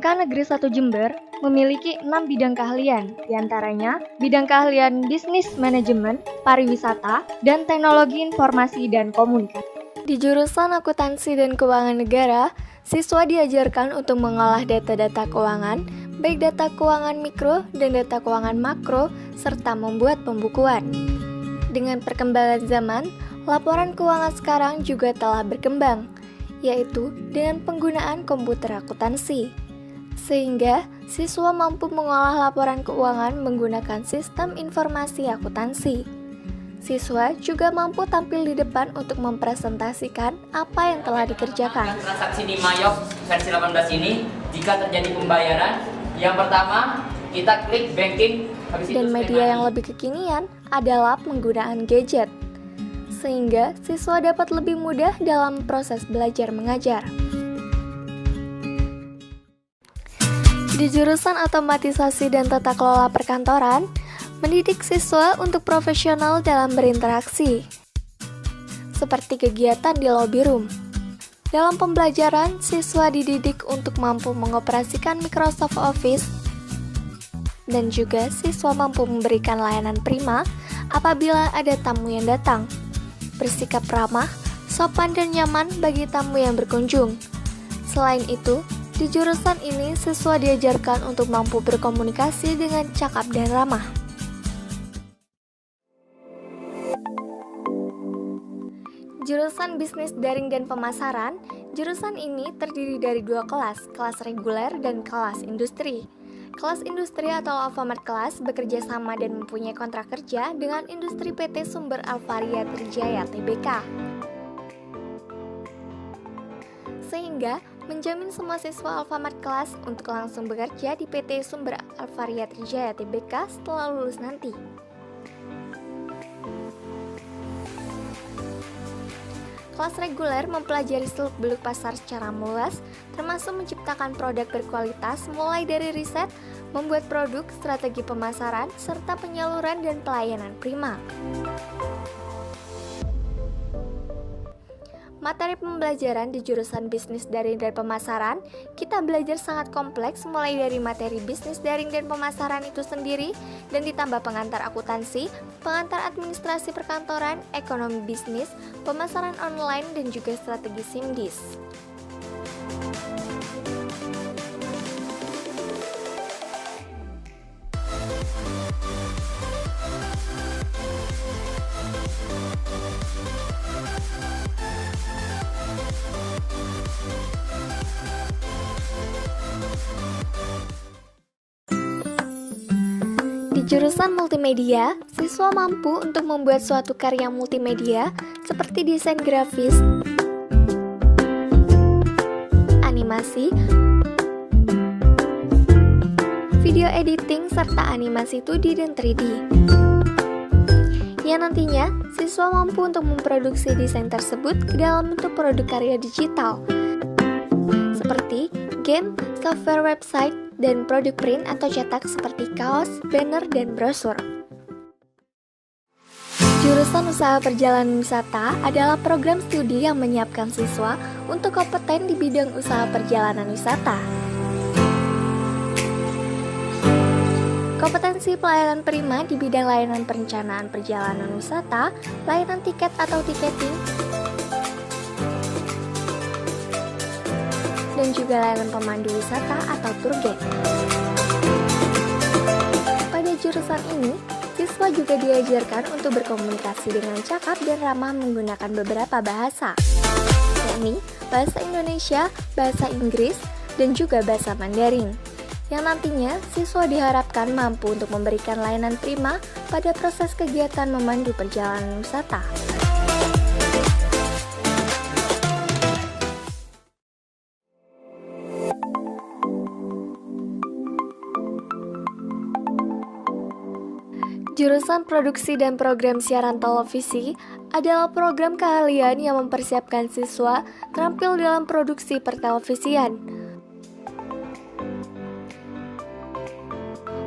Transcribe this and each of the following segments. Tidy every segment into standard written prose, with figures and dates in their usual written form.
SMK Negeri 1 Jember memiliki 6 bidang keahlian, diantaranya bidang keahlian bisnis manajemen, pariwisata, dan teknologi informasi dan komunikasi. Di jurusan akuntansi dan keuangan negara, siswa diajarkan untuk mengolah data-data keuangan, baik data keuangan mikro dan data keuangan makro, serta membuat pembukuan. Dengan perkembangan zaman, laporan keuangan sekarang juga telah berkembang, yaitu dengan penggunaan komputer akuntansi. Sehingga, siswa mampu mengolah laporan keuangan menggunakan sistem informasi akuntansi. Siswa juga mampu tampil di depan untuk mempresentasikan apa yang telah dikerjakan. Transaksi di Mayok versi 18 ini, jika terjadi pembayaran, yang pertama kita klik banking. Dan media yang lebih kekinian adalah penggunaan gadget, sehingga siswa dapat lebih mudah dalam proses belajar mengajar. Di jurusan otomatisasi dan tata kelola perkantoran, mendidik siswa untuk profesional dalam berinteraksi, seperti kegiatan di lobby room. Dalam pembelajaran, siswa dididik untuk mampu mengoperasikan Microsoft Office, dan juga siswa mampu memberikan layanan prima apabila ada tamu yang datang, bersikap ramah, sopan dan nyaman bagi tamu yang berkunjung. Selain itu, di jurusan ini siswa diajarkan untuk mampu berkomunikasi dengan cakap dan ramah. Jurusan Bisnis Daring dan Pemasaran, jurusan ini terdiri dari 2 kelas, kelas reguler dan kelas industri. Kelas industri atau Alfamart Kelas bekerja sama dan mempunyai kontrak kerja dengan industri PT Sumber Alvaria Trijaya Tbk. Sehingga menjamin semua siswa Alfamart Kelas untuk langsung bekerja di PT Sumber Alvaria Trijaya Tbk setelah lulus nanti. Kelas reguler mempelajari seluk-beluk pasar secara meluas, termasuk menciptakan produk berkualitas mulai dari riset, membuat produk, strategi pemasaran, serta penyaluran dan pelayanan prima. Materi pembelajaran di jurusan Bisnis Daring dan Pemasaran, kita belajar sangat kompleks mulai dari materi bisnis daring dan pemasaran itu sendiri, dan ditambah pengantar akuntansi, pengantar administrasi perkantoran, ekonomi bisnis, pemasaran online, dan juga strategi SIMDIS. Di jurusan multimedia, siswa mampu untuk membuat suatu karya multimedia seperti desain grafis, animasi, video editing, serta animasi 2D dan 3D. Yang nantinya, siswa mampu untuk memproduksi desain tersebut ke dalam bentuk produk karya digital, seperti game, software website, dan produk print atau cetak seperti kaos, banner, dan brosur. Jurusan Usaha Perjalanan Wisata adalah program studi yang menyiapkan siswa untuk kompeten di bidang usaha perjalanan wisata. Kompetensi pelayanan prima di bidang layanan perencanaan perjalanan wisata, layanan tiket atau tiketing, dan juga layanan pemandu wisata atau tour guide. Pada jurusan ini, siswa juga diajarkan untuk berkomunikasi dengan cakap dan ramah menggunakan beberapa bahasa, yakni bahasa Indonesia, bahasa Inggris, dan juga bahasa Mandarin. Yang nantinya, siswa diharapkan mampu untuk memberikan layanan prima pada proses kegiatan memandu perjalanan wisata. Jurusan Produksi dan Program Siaran Televisi adalah program keahlian yang mempersiapkan siswa terampil dalam produksi pertelevisian.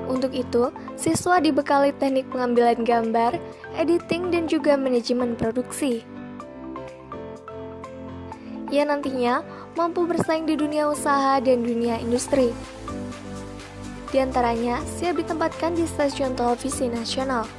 Untuk itu, siswa dibekali teknik pengambilan gambar, editing, dan juga manajemen produksi. Ia nantinya mampu bersaing di dunia usaha dan dunia industri. Di antaranya, siap ditempatkan di stasiun televisi nasional.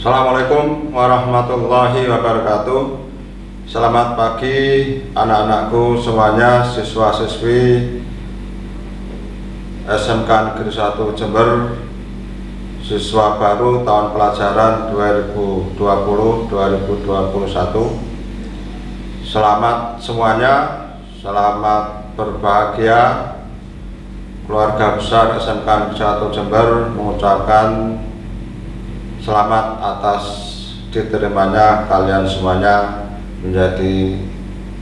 Assalamualaikum warahmatullahi wabarakatuh. Selamat pagi anak-anakku semuanya, siswa-siswi SMK Negeri 1 Jember, siswa baru tahun pelajaran 2020-2021. Selamat semuanya, selamat berbahagia. Keluarga besar SMK Negeri 1 Jember mengucapkan selamat atas diterimanya kalian semuanya menjadi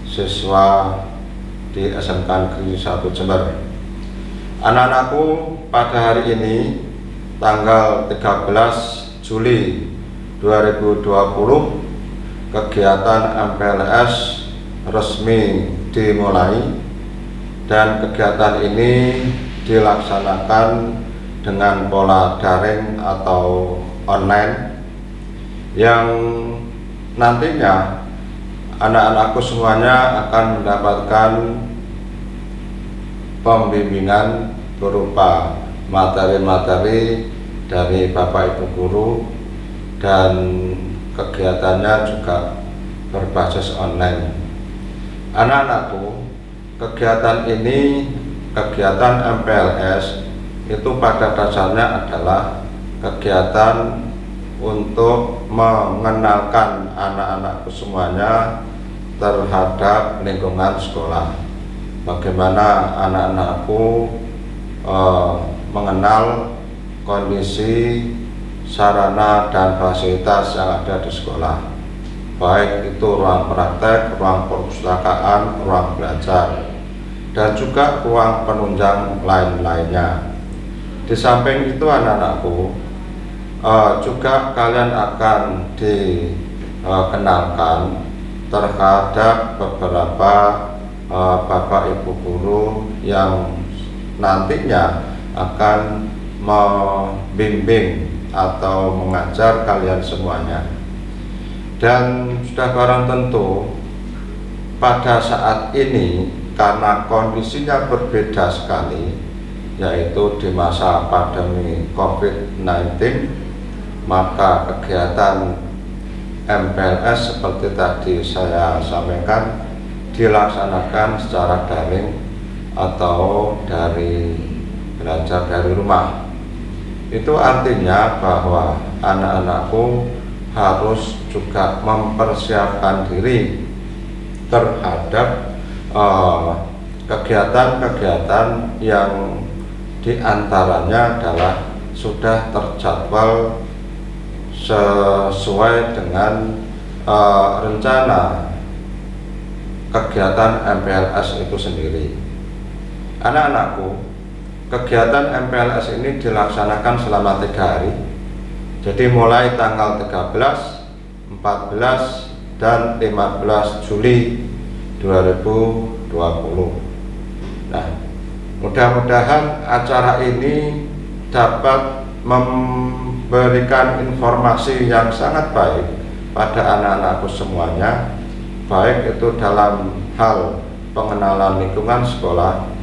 siswa di SMK Negeri 1 Jember. Anak-anakku, pada hari ini tanggal 13 Juli 2020 kegiatan MPLS resmi dimulai, dan kegiatan ini dilaksanakan dengan pola daring atau online, yang nantinya anak-anakku semuanya akan mendapatkan pembimbingan berupa materi-materi dari Bapak Ibu guru, dan kegiatannya juga berbasis online. Anak-anakku, kegiatan ini, kegiatan MPLS itu pada dasarnya adalah kegiatan untuk mengenalkan anak-anakku semuanya terhadap lingkungan sekolah. Bagaimana anak-anakku mengenal kondisi sarana dan fasilitas yang ada di sekolah, baik itu ruang praktek, ruang perpustakaan, ruang belajar, dan juga ruang penunjang lain-lainnya. Di samping itu anak-anakku, juga kalian akan dikenalkan terhadap beberapa Bapak Ibu guru yang nantinya akan membimbing atau mengajar kalian semuanya. Dan sudah barang tentu pada saat ini, karena kondisinya berbeda sekali, yaitu di masa pandemi COVID-19, maka kegiatan MPLS seperti tadi saya sampaikan dilaksanakan secara daring atau belajar dari rumah. Itu artinya bahwa anak-anakku harus juga mempersiapkan diri terhadap kegiatan-kegiatan yang diantaranya adalah sudah terjadwal sesuai dengan rencana kegiatan MPLS itu sendiri. Anak-anakku, kegiatan MPLS ini dilaksanakan selama 3 hari. Jadi mulai tanggal 13, 14, dan 15 Juli 2020. Nah, mudah-mudahan acara ini dapat memberikan informasi yang sangat baik pada anak-anakku semuanya, baik itu dalam hal pengenalan lingkungan sekolah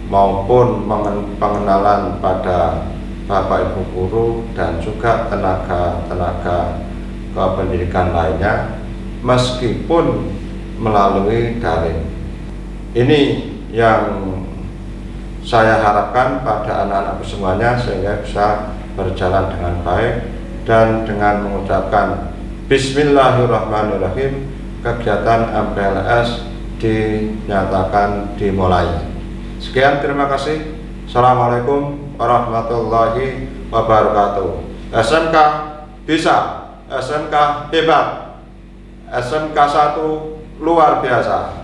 maupun pengenalan pada Bapak Ibu guru dan juga tenaga-tenaga kependidikan lainnya meskipun melalui daring. Ini yang saya harapkan pada anak-anakku semuanya sehingga bisa berjalan dengan baik dan dengan mengucapkan Bismillahirrahmanirrahim, kegiatan MPLS dinyatakan dimulai. Sekian, terima kasih. Assalamualaikum warahmatullahi wabarakatuh. SMK bisa, SMK hebat, SMK 1 luar biasa.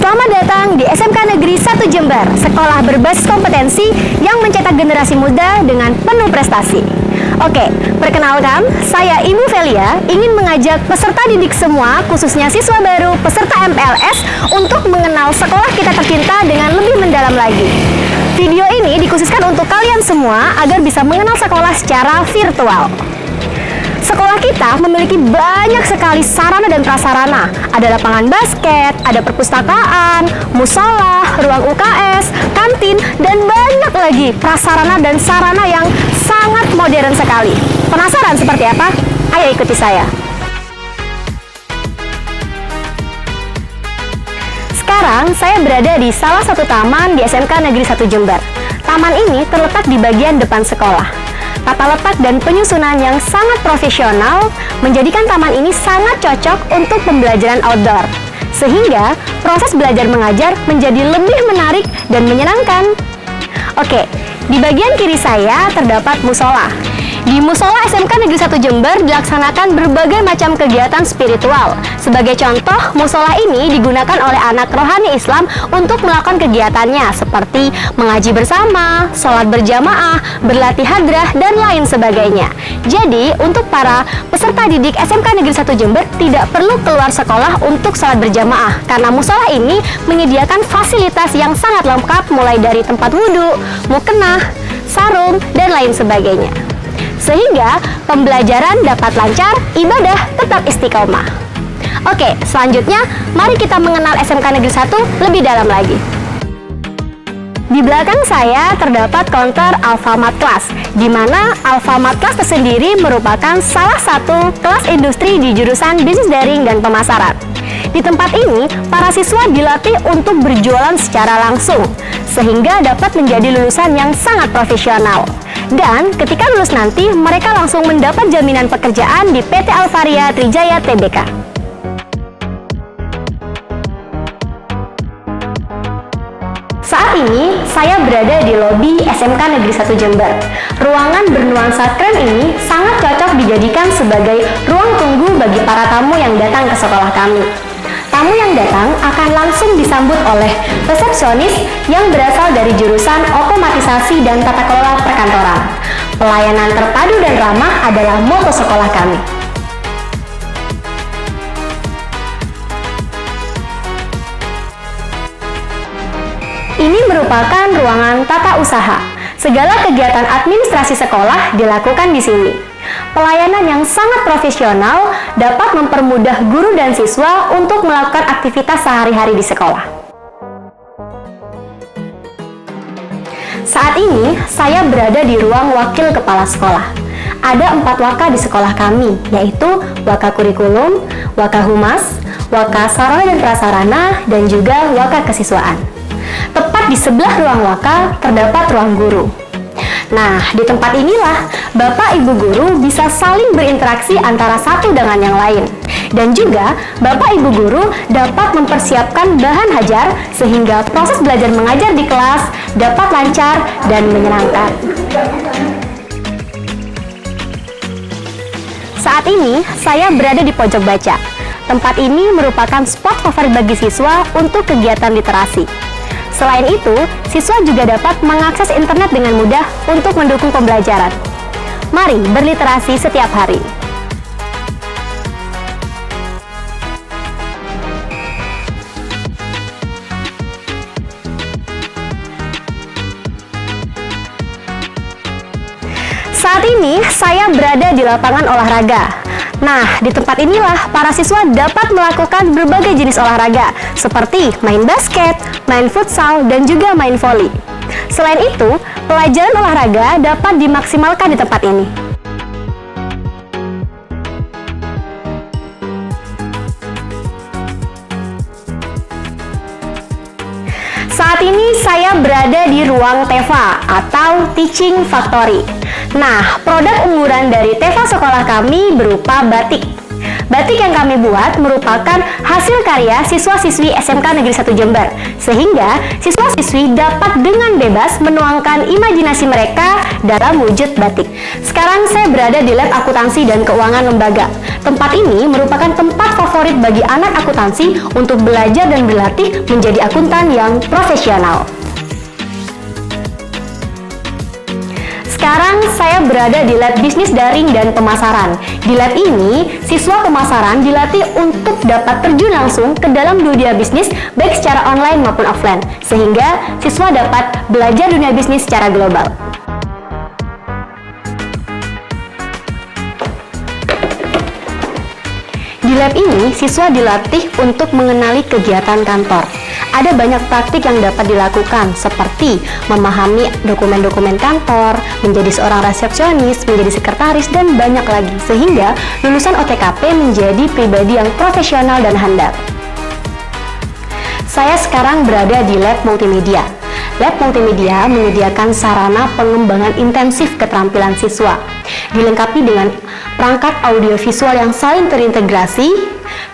Selamat datang di SMK Negeri 1 Jember, sekolah berbasis kompetensi yang mencetak generasi muda dengan penuh prestasi. Oke, perkenalkan, saya Ibu Velia ingin mengajak peserta didik semua, khususnya siswa baru peserta MPLS untuk mengenal sekolah kita tercinta dengan lebih mendalam lagi. Video ini dikhususkan untuk kalian semua agar bisa mengenal sekolah secara virtual. Sekolah kita memiliki banyak sekali sarana dan prasarana. Ada lapangan basket, ada perpustakaan, musola, ruang UKS, kantin, dan banyak lagi prasarana dan sarana yang sangat modern sekali. Penasaran seperti apa? Ayo ikuti saya. Sekarang saya berada di salah satu taman di SMK Negeri 1 Jember. Taman ini terletak di bagian depan sekolah. Tata letak dan penyusunan yang sangat profesional menjadikan taman ini sangat cocok untuk pembelajaran outdoor. Sehingga proses belajar mengajar menjadi lebih menarik dan menyenangkan. Oke, di bagian kiri saya terdapat musola. Di musola SMK Negeri 1 Jember dilaksanakan berbagai macam kegiatan spiritual. Sebagai contoh, musola ini digunakan oleh anak rohani Islam untuk melakukan kegiatannya seperti mengaji bersama, sholat berjamaah, berlatih hadrah, dan lain sebagainya. Jadi, untuk para peserta didik SMK Negeri 1 Jember tidak perlu keluar sekolah untuk sholat berjamaah karena musola ini menyediakan fasilitas yang sangat lengkap mulai dari tempat wudhu, mukenah, sarung, dan lain sebagainya. Sehingga pembelajaran dapat lancar, ibadah tetap istiqomah. Oke, selanjutnya mari kita mengenal SMK Negeri 1 lebih dalam lagi. Di belakang saya terdapat counter Alfamart Class, di mana Alfamart Class tersendiri merupakan salah satu kelas industri di jurusan bisnis daring dan pemasaran. Di tempat ini, para siswa dilatih untuk berjualan secara langsung, sehingga dapat menjadi lulusan yang sangat profesional. Dan ketika lulus nanti, mereka langsung mendapat jaminan pekerjaan di PT Alvaria Trijaya Tbk. Saat ini, saya berada di lobi SMK Negeri 1 Jember. Ruangan bernuansa krem ini sangat cocok dijadikan sebagai ruang tunggu bagi para tamu yang datang ke sekolah kami. Tamu yang datang akan langsung disambut oleh resepsionis yang berasal dari jurusan otomatisasi dan tata kelola perkantoran. Pelayanan terpadu dan ramah adalah moto sekolah kami. Ini merupakan ruangan tata usaha. Segala kegiatan administrasi sekolah dilakukan di sini. Pelayanan yang sangat profesional dapat mempermudah guru dan siswa untuk melakukan aktivitas sehari-hari di sekolah. Saat ini, saya berada di ruang wakil kepala sekolah. Ada 4 waka di sekolah kami, yaitu waka kurikulum, waka humas, waka sarana dan prasarana, dan juga waka kesiswaan. Tepat di sebelah ruang waka terdapat ruang guru. Nah, di tempat inilah Bapak Ibu guru bisa saling berinteraksi antara satu dengan yang lain. Dan juga Bapak Ibu guru dapat mempersiapkan bahan hajar sehingga proses belajar mengajar di kelas dapat lancar dan menyenangkan. Saat ini saya berada di pojok baca. Tempat ini merupakan spot favorit bagi siswa untuk kegiatan literasi. Selain itu, siswa juga dapat mengakses internet dengan mudah untuk mendukung pembelajaran. Mari berliterasi setiap hari. Saat ini, saya berada di lapangan olahraga. Nah, di tempat inilah para siswa dapat melakukan berbagai jenis olahraga, seperti main basket, main futsal, dan juga main voli. Selain itu, pelajaran olahraga dapat dimaksimalkan di tempat ini. Saat ini saya berada di ruang TEVA atau Teaching Factory. Nah, produk unggulan dari TEVA sekolah kami berupa batik. Batik yang kami buat merupakan hasil karya siswa-siswi SMK Negeri 1 Jember, sehingga siswa-siswi dapat dengan bebas menuangkan imajinasi mereka dalam wujud batik. Sekarang saya berada di Lab Akuntansi dan Keuangan Lembaga. Tempat ini merupakan tempat favorit bagi anak akuntansi untuk belajar dan berlatih menjadi akuntan yang profesional. Sekarang saya berada di Lab Bisnis Daring dan Pemasaran. Di lab ini, siswa pemasaran dilatih untuk dapat terjun langsung ke dalam dunia bisnis baik secara online maupun offline, sehingga siswa dapat belajar dunia bisnis secara global. Di lab ini, siswa dilatih untuk mengenali kegiatan kantor. Ada banyak praktik yang dapat dilakukan, seperti memahami dokumen-dokumen kantor, menjadi seorang resepsionis, menjadi sekretaris, dan banyak lagi, sehingga lulusan OTKP menjadi pribadi yang profesional dan handal. Saya sekarang berada di Lab Multimedia. Lab Multimedia menyediakan sarana pengembangan intensif keterampilan siswa, dilengkapi dengan perangkat audiovisual yang saling terintegrasi,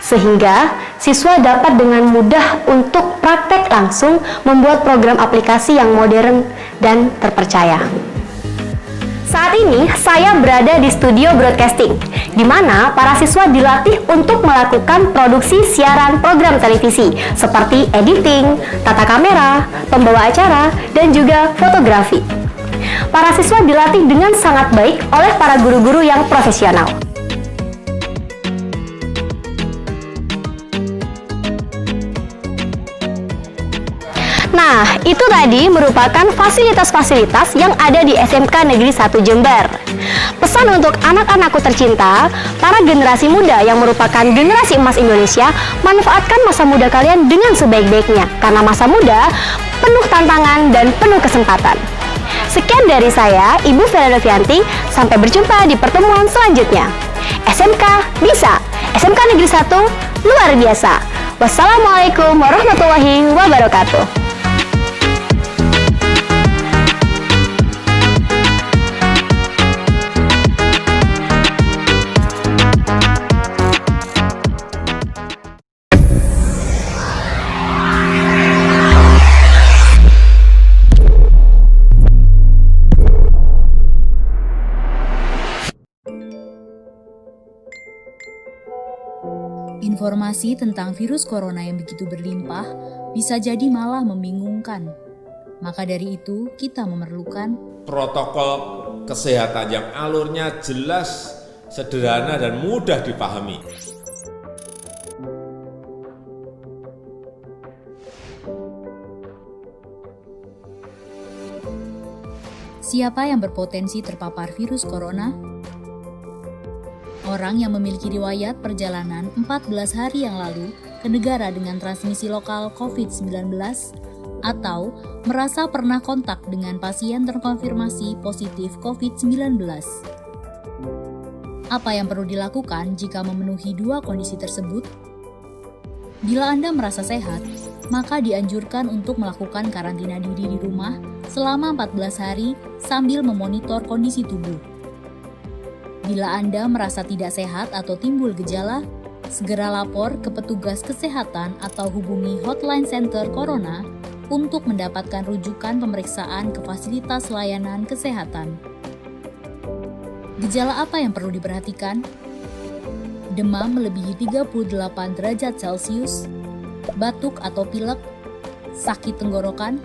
sehingga siswa dapat dengan mudah untuk praktek langsung membuat program aplikasi yang modern dan terpercaya. Saat ini saya berada di studio broadcasting, di mana para siswa dilatih untuk melakukan produksi siaran program televisi seperti editing, tata kamera, pembawa acara, dan juga fotografi. Para siswa dilatih dengan sangat baik oleh para guru-guru yang profesional. Nah, itu tadi merupakan fasilitas-fasilitas yang ada di SMK Negeri 1 Jember. Pesan untuk anak-anakku tercinta, para generasi muda yang merupakan generasi emas Indonesia, manfaatkan masa muda kalian dengan sebaik-baiknya, karena masa muda penuh tantangan dan penuh kesempatan. Sekian dari saya, Ibu Vera Novianti. Sampai berjumpa di pertemuan selanjutnya. SMK bisa, SMK Negeri 1 luar biasa. Wassalamualaikum warahmatullahi wabarakatuh. Informasi tentang virus corona yang begitu berlimpah bisa jadi malah membingungkan. Maka dari itu, kita memerlukan protokol kesehatan yang alurnya jelas, sederhana, dan mudah dipahami. siapa yang berpotensi terpapar virus corona? Orang yang memiliki riwayat perjalanan 14 hari yang lalu ke negara dengan transmisi lokal COVID-19 atau merasa pernah kontak dengan pasien terkonfirmasi positif COVID-19. Apa yang perlu dilakukan jika memenuhi dua kondisi tersebut? Bila Anda merasa sehat, maka dianjurkan untuk melakukan karantina diri di rumah selama 14 hari sambil memonitor kondisi tubuh. Bila Anda merasa tidak sehat atau timbul gejala, segera lapor ke petugas kesehatan atau hubungi hotline center Corona untuk mendapatkan rujukan pemeriksaan ke fasilitas layanan kesehatan. Gejala apa yang perlu diperhatikan? Demam melebihi 38 derajat Celcius, batuk atau pilek, sakit tenggorokan,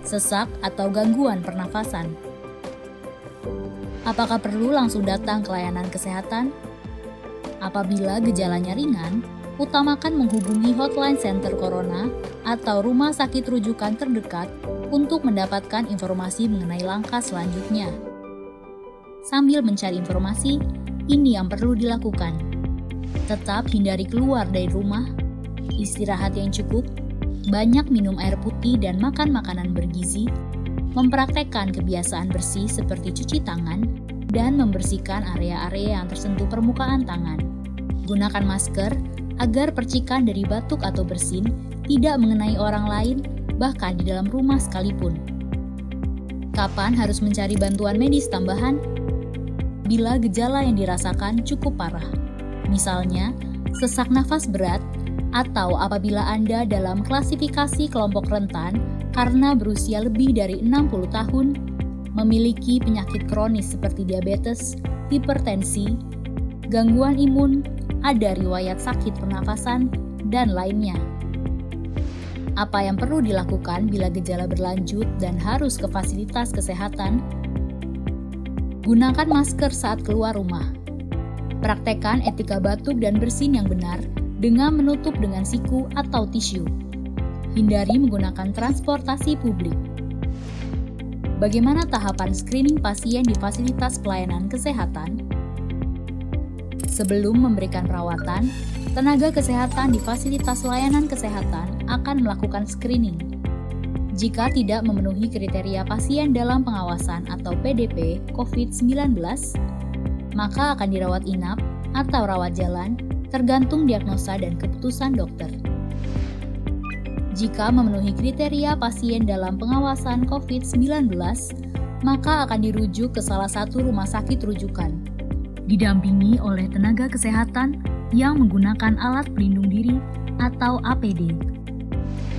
sesak atau gangguan pernafasan. Apakah perlu langsung datang ke layanan kesehatan? Apabila gejalanya ringan, utamakan menghubungi hotline center Corona atau rumah sakit rujukan terdekat untuk mendapatkan informasi mengenai langkah selanjutnya. Sambil mencari informasi, ini yang perlu dilakukan. Tetap hindari keluar dari rumah, istirahat yang cukup, banyak minum air putih dan makan makanan bergizi, mempraktekkan kebiasaan bersih seperti cuci tangan, dan membersihkan area-area yang tersentuh permukaan tangan. Gunakan masker agar percikan dari batuk atau bersin tidak mengenai orang lain, bahkan di dalam rumah sekalipun. Kapan harus mencari bantuan medis tambahan? Bila gejala yang dirasakan cukup parah. Misalnya, sesak nafas berat, atau apabila Anda dalam klasifikasi kelompok rentan karena berusia lebih dari 60 tahun, memiliki penyakit kronis seperti diabetes, hipertensi, gangguan imun, ada riwayat sakit pernafasan, dan lainnya. Apa yang perlu dilakukan bila gejala berlanjut dan harus ke fasilitas kesehatan? Gunakan masker saat keluar rumah. Praktekkan etika batuk dan bersin yang benar dengan menutup dengan siku atau tisu. Hindari menggunakan transportasi publik. Bagaimana tahapan screening pasien di fasilitas pelayanan kesehatan? Sebelum memberikan perawatan, tenaga kesehatan di fasilitas layanan kesehatan akan melakukan screening. Jika tidak memenuhi kriteria pasien dalam pengawasan atau PDP COVID-19, maka akan dirawat inap atau rawat jalan tergantung diagnosa dan keputusan dokter. Jika memenuhi kriteria pasien dalam pengawasan COVID-19, maka akan dirujuk ke salah satu rumah sakit rujukan, didampingi oleh tenaga kesehatan yang menggunakan alat pelindung diri atau APD.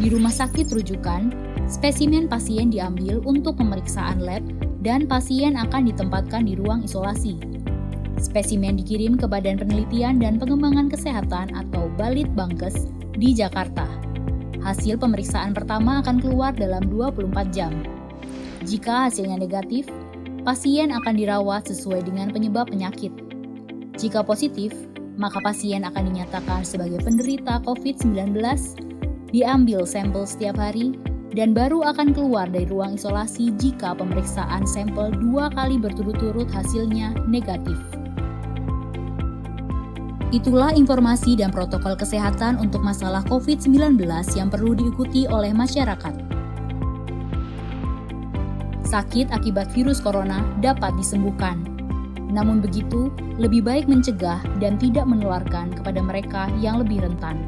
Di rumah sakit rujukan, spesimen pasien diambil untuk pemeriksaan lab dan pasien akan ditempatkan di ruang isolasi. Spesimen dikirim ke Badan Penelitian dan Pengembangan Kesehatan atau Balitbangkes di Jakarta. Hasil pemeriksaan pertama akan keluar dalam 24 jam. Jika hasilnya negatif, pasien akan dirawat sesuai dengan penyebab penyakit. Jika positif, maka pasien akan dinyatakan sebagai penderita COVID-19, diambil sampel setiap hari, dan baru akan keluar dari ruang isolasi jika pemeriksaan sampel 2 kali berturut-turut hasilnya negatif. Itulah informasi dan protokol kesehatan untuk masalah COVID-19 yang perlu diikuti oleh masyarakat. Sakit akibat virus corona dapat disembuhkan. Namun begitu, lebih baik mencegah dan tidak menularkan kepada mereka yang lebih rentan.